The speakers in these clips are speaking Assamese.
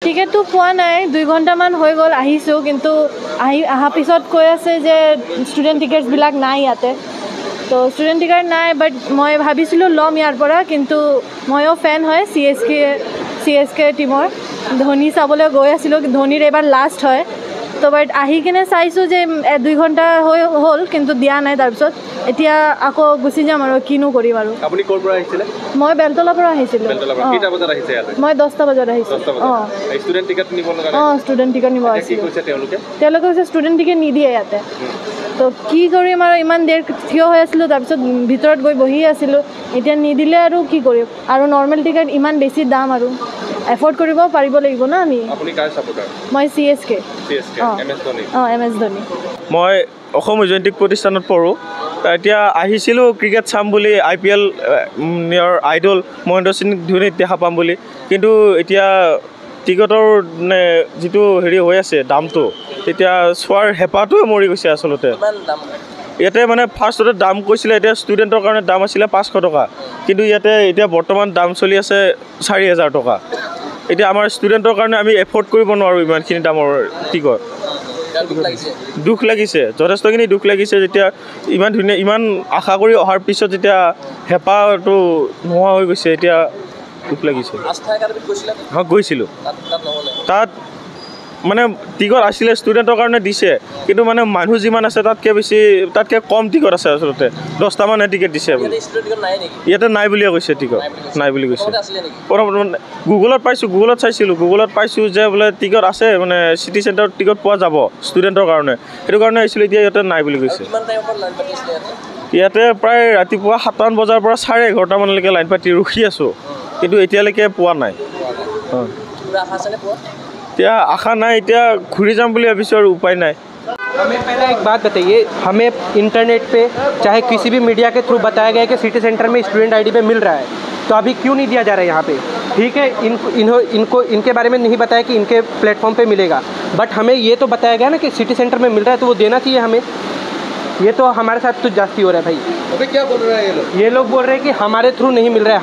টিকেটটো পোৱা নাই 2 ঘণ্টামান হৈ গ'ল আহিছোঁ কিন্তু অহা পিছত কৈ আছে যে ষ্টুডেণ্ট টিকেটছবিলাক নাই ইয়াতে তো ষ্টুডেণ্ট টিকেট নাই বাট মই ভাবিছিলোঁ ল'ম ইয়াৰ পৰা কিন্তু ময়ো ফেন হয় চি এছ কে টিমৰ ধোনী চাবলৈ গৈ আছিলোঁ ধোনীৰ এইবাৰ লাষ্ট হয় তো বাট আহি কিনে চাইছোঁ যে 2 ঘণ্টা হ'ল কিন্তু দিয়া নাই তাৰপিছত এতিয়া আকৌ গুচি যাম আৰু কিনো কৰিম আৰু আপুনি ক'ৰ পৰা আহিছিলে মই বেলতলাৰ পৰা আহিছিলোঁ কেইটা বজাত আহিছে ইয়াতে মই 10টা বজাত আহিছোঁ ষ্টুডেণ্ট টিকেট নিব লগা ষ্টুডেণ্ট টিকেট নিব আহিছিলোঁ কি কৈছে তেওঁলোকে কৈছে ষ্টুডেণ্ট টিকেট নিদিয়ে ইয়াতে তো কি কৰিম আৰু ইমান দেৰ থিয় হৈ আছিলোঁ তাৰপিছত ভিতৰত গৈ বহি আছিলোঁ এতিয়া নিদিলে আৰু কি কৰিম আৰু নৰ্মেল টিকেট ইমান বেছি দাম আৰু এফৰ্ড কৰিব পাৰিব লাগিব না আমি আপুনি কাৰ ছাপোৰ্টাৰ মই CSK এম এছ ধোনী মই অসম ঐজন্তিক প্ৰতিষ্ঠানত পঢ়োঁ এতিয়া আহিছিলোঁ ক্ৰিকেট চাম বুলি IPL নিয়ৰ আইডল মহেন্দ্ৰ সিং ধোনীক দেখা পাম বুলি কিন্তু এতিয়া টিকটৰ মানে যিটো হেৰি হৈ আছে দামটো তেতিয়া চোৱাৰ হেঁপাহটোৱে মৰি গৈছে আচলতে ইয়াতে মানে ফাৰ্ষ্টতে দাম কৈছিলে এতিয়া ষ্টুডেণ্টৰ কাৰণে দাম আছিলে 500 টকা কিন্তু ইয়াতে এতিয়া বৰ্তমান দাম চলি আছে 4000 টকা এতিয়া আমাৰ ষ্টুডেণ্টৰ কাৰণে আমি এফৰ্ড কৰিব নোৱাৰোঁ ইমানখিনি দামৰ টিকট দুখ লাগিছে যথেষ্টখিনি দুখ লাগিছে যেতিয়া ইমান ধুনীয়া ইমান আশা কৰি অহাৰ পিছত যেতিয়া হেঁপাহটো নোহোৱা হৈ গৈছে এতিয়া দুখ লাগিছে গৈছিলোঁ তাত মানে টিকট আছিলে ষ্টুডেণ্টৰ কাৰণে দিছে কিন্তু মানে মানুহ যিমান আছে তাতকৈ কম টিকট আছে আচলতে 10টামানে টিকেট দিছে ইয়াতে নাই বুলিয়ে কৈছে টিকট নাই বুলি কৈছে গুগলত চাইছিলোঁ গুগলত পাইছোঁ যে বোলে টিকট আছে মানে চিটি চেণ্টাৰত টিকট পোৱা যাব ষ্টুডেণ্টৰ কাৰণে সেইটো কাৰণে আহিছিলোঁ এতিয়া ইয়াতে নাই বুলি কৈছে ইয়াতে প্ৰায় ৰাতিপুৱা 7মান বজাৰ পৰা 11:30মানলৈকে লাইন পাতি ৰখি আছোঁ কিন্তু এতিয়ালৈকে পোৱা নাই क्या आशा ना इतना घूरी जाम बोली अभी और उपाय नहीं हमें पहले एक बात बताइए हमें इंटरनेट पे चाहे किसी भी मीडिया के थ्रू बताया गया है कि सिटी सेंटर में स्टूडेंट आईडी पे मिल रहा है तो अभी क्यों नहीं दिया जा रहा है यहाँ पे ठीक है इनको इनके बारे में नहीं बताया कि इनके प्लेटफॉर्म पे मिलेगा बट हमें ये तो बताया गया ना कि सिटी सेंटर में मिल रहा है तो वो देना चाहिए हमें ये तो हमारे साथ तो जास्ती हो रहा है भाई अभी क्या बोल रहे हैं ये लोग बोल रहे हैं कि हमारे थ्रू नहीं मिल रहा है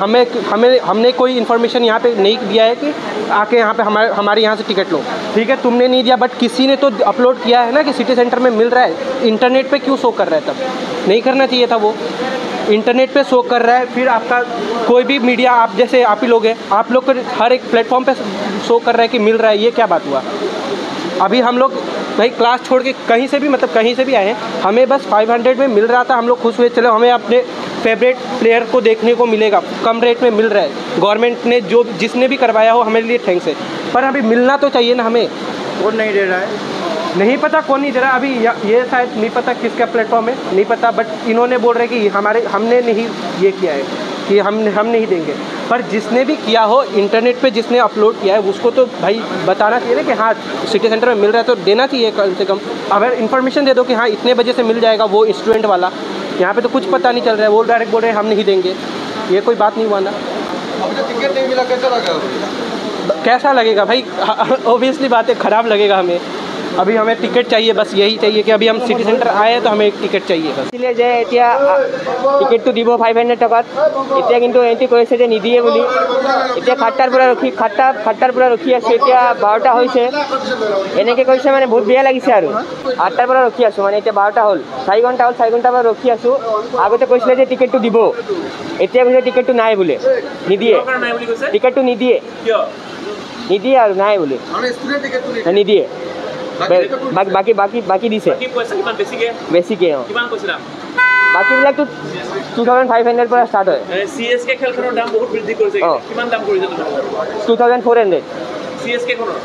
हमने कोई इन्फॉर्मेशन यहाँ पे नहीं दिया है कि आके यहाँ पे हमारे यहाँ से टिकट लो ठीक है तुमने नहीं दिया बट किसी ने तो अपलोड किया है ना कि सिटी सेंटर में मिल रहा है इंटरनेट पे क्यों शो कर रहा है तब नहीं करना चाहिए था वो इंटरनेट पे शो कर रहा है फिर आपका कोई भी मीडिया आप जैसे आप ही लोग हैं आप लोग को हर एक प्लेटफॉर्म पे शो कर रहा है कि मिल रहा है ये क्या बात हुआ अभी हम लोग भाई क्लास छोड़ के कहीं से भी मतलब कहीं से भी आए हैं हमें बस 500 में मिल रहा था हम लोग खुश हुए चलो हमें अपने फेवरेट प्लेयर को देखने को मिलेगा कम रेट में मिल रहा है गवर्नमेंट ने जो जिसने भी करवाया हो हमारे लिए थैंक्स है पर अभी मिलना तो चाहिए ना हमें कौन नहीं दे रहा है नहीं पता कौन नहीं दे रहा अभी ये शायद नहीं पता किसका प्लेटफॉर्म है नहीं पता बट इन्होंने बोल रहे कि हमने नहीं ये किया है कि हम नहीं देंगे पर जिसने भी किया हो इंटरनेट पे जिसने अपलोड किया है उसको तो भाई बताना चाहिए ना कि हाँ सिटी सेंटर में मिल रहा है तो देना चाहिए कम से कम अगर इन्फॉर्मेशन दे दो कि हाँ इतने बजे से मिल जाएगा वो स्टूडेंट वाला यहाँ पे तो कुछ पता नहीं चल रहा है वो डायरेक्ट बोल रहे हैं हम नहीं देंगे ये कोई बात नहीं हुआ ना टिकट नहीं मिला कैसा लगेगा भाई ऑब्वियसली बात है ख़राब लगेगा हमें अभी हमें टिकट चाहिए बस यही चाहिए कि अभी हम सिटी सेंटर आए हैं तो हमें टिकट चाहिए बस इसलिए जे এতিয়া টিকেটটো দিব 500 টকাত এতিয়া কিন্তু এন্ট্ৰি কৰিছে যে নিদিয়ে বুলি এতিয়া খাট্টাৰ পৰা ৰখি আছোঁ এতিয়া 12টা হৈছে এনেকৈ কৈছে মানে বহুত বেয়া লাগিছে আৰু 8টাৰ পৰা ৰখি আছোঁ মানে এতিয়া 12টা হ'ল 4 ঘণ্টাৰ পৰা ৰখি আছোঁ আগতে কৈছিলে যে টিকেটটো দিব এতিয়া কৈছে টিকেটটো নাই বোলে নিদিয়ে টিকেটটো নিদিয়ে নিদিয়ে আৰু নাই বোলে নিদিয়ে বাকি দিছে বেছিকে বাকিবিলাকতো 2500 পৰা ষ্টাৰ্ট হয় CSK খেলখনৰ দাম বহুত বৃদ্ধি কৰিছে কিমান দাম কৰিছে 2400 CSK খনৰ